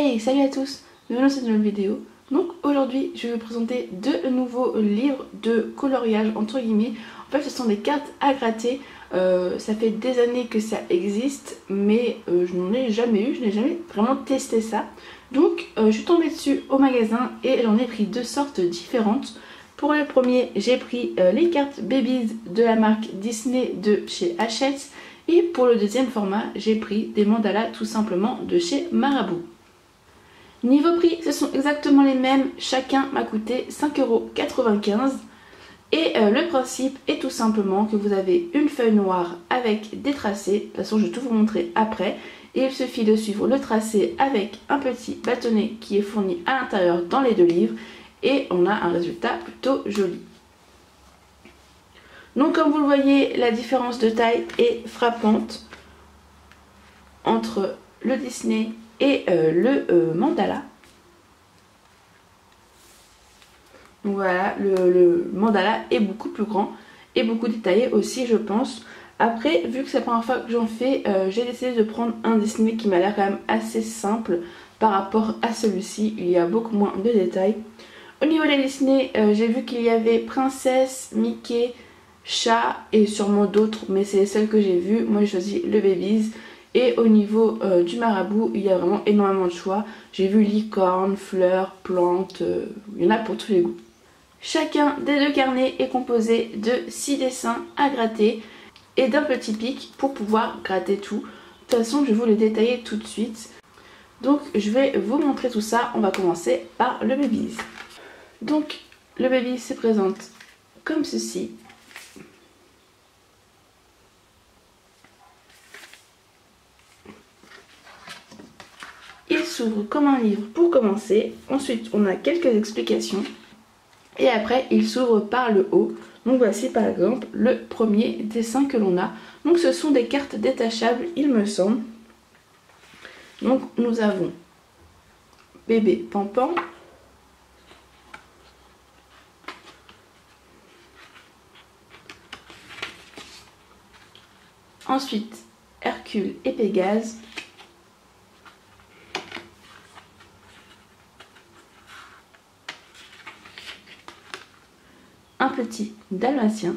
Hey, salut à tous, bienvenue dans cette nouvelle vidéo. Donc aujourd'hui je vais vous présenter deux nouveaux livres de coloriage entre guillemets. En fait ce sont des cartes à gratter, ça fait des années que ça existe mais je n'en ai jamais eu, je n'ai jamais vraiment testé ça. Donc je suis tombée dessus au magasin et j'en ai pris deux sortes différentes. Pour le premier j'ai pris les cartes Babies de la marque Disney de chez Hachette. Et pour le deuxième format, j'ai pris des mandalas tout simplement de chez Marabout. Niveau prix, ce sont exactement les mêmes, chacun m'a coûté 5,95 €. Et le principe est tout simplement que vous avez une feuille noire avec des tracés, de toute façon je vais tout vous montrer après. Et il suffit de suivre le tracé avec un petit bâtonnet qui est fourni à l'intérieur dans les deux livres. Et on a un résultat plutôt joli. Donc comme vous le voyez, la différence de taille est frappante entre le Disney et le mandala. Donc voilà, le mandala est beaucoup plus grand et beaucoup détaillé aussi je pense. Après, vu que c'est la première fois que j'en fais, j'ai décidé de prendre un Disney qui m'a l'air quand même assez simple par rapport à celui-ci. Il y a beaucoup moins de détails. Au niveau des Disney, j'ai vu qu'il y avait Princesse, Mickey, Chat et sûrement d'autres, mais c'est les seuls que j'ai vus. Moi j'ai choisi le Babies. Et au niveau du Marabout, il y a vraiment énormément de choix. J'ai vu licorne, fleurs, plantes, il y en a pour tous les goûts. Chacun des deux carnets est composé de 6 dessins à gratter et d'un petit pic pour pouvoir gratter tout. De toute façon, je vais vous les détailler tout de suite. Donc je vais vous montrer tout ça. On va commencer par le Babies. Donc le Babies se présente comme ceci. Il s'ouvre comme un livre pour commencer, ensuite on a quelques explications et après il s'ouvre par le haut. Donc voici par exemple le premier dessin que l'on a. Donc ce sont des cartes détachables il me semble. Donc nous avons bébé Pampan, ensuite Hercule et Pégase, un petit dalmatien,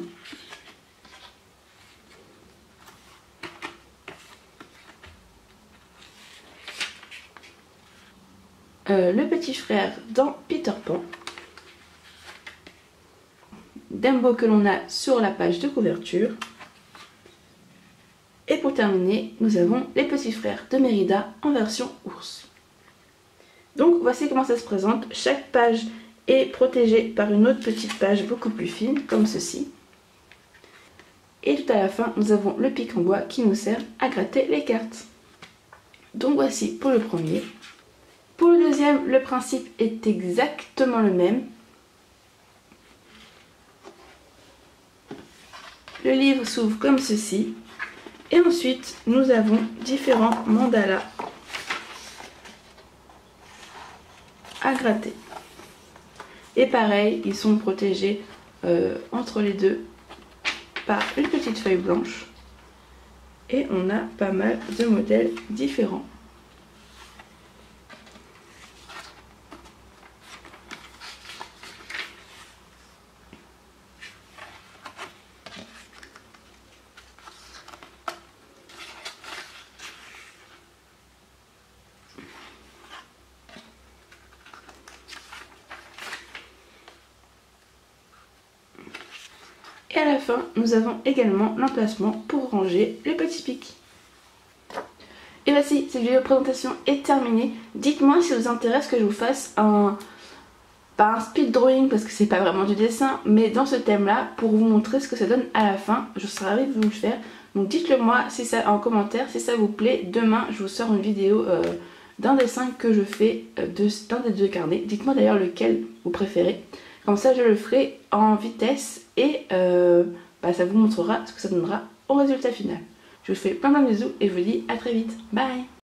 le petit frère dans Peter Pan, Dumbo que l'on a sur la page de couverture, et pour terminer nous avons les petits frères de Mérida en version ours. Donc voici comment ça se présente. Chaque page est protégée par une autre petite page beaucoup plus fine comme ceci. Et tout à la fin nous avons le pic en bois qui nous sert à gratter les cartes. Donc voici pour le premier. Pour le deuxième, le principe est exactement le même. Le livre s'ouvre comme ceci. Et ensuite nous avons différents mandalas à gratter. Et pareil, ils sont protégés entre les deux par une petite feuille blanche. Et on a pas mal de modèles différents. Et à la fin, nous avons également l'emplacement pour ranger les petits pics. Et voici, cette vidéo de présentation est terminée. Dites-moi si ça vous intéresse que je vous fasse pas un speed drawing parce que c'est pas vraiment du dessin, mais dans ce thème-là, pour vous montrer ce que ça donne à la fin. Je serai ravie de vous le faire. Donc dites-le moi si ça, en commentaire si ça vous plaît. Demain, je vous sors une vidéo d'un dessin que je fais d'un des deux carnets. Dites-moi d'ailleurs lequel vous préférez. Comme ça je le ferai en vitesse et ça vous montrera ce que ça donnera au résultat final. Je vous fais plein de bisous et je vous dis à très vite. Bye!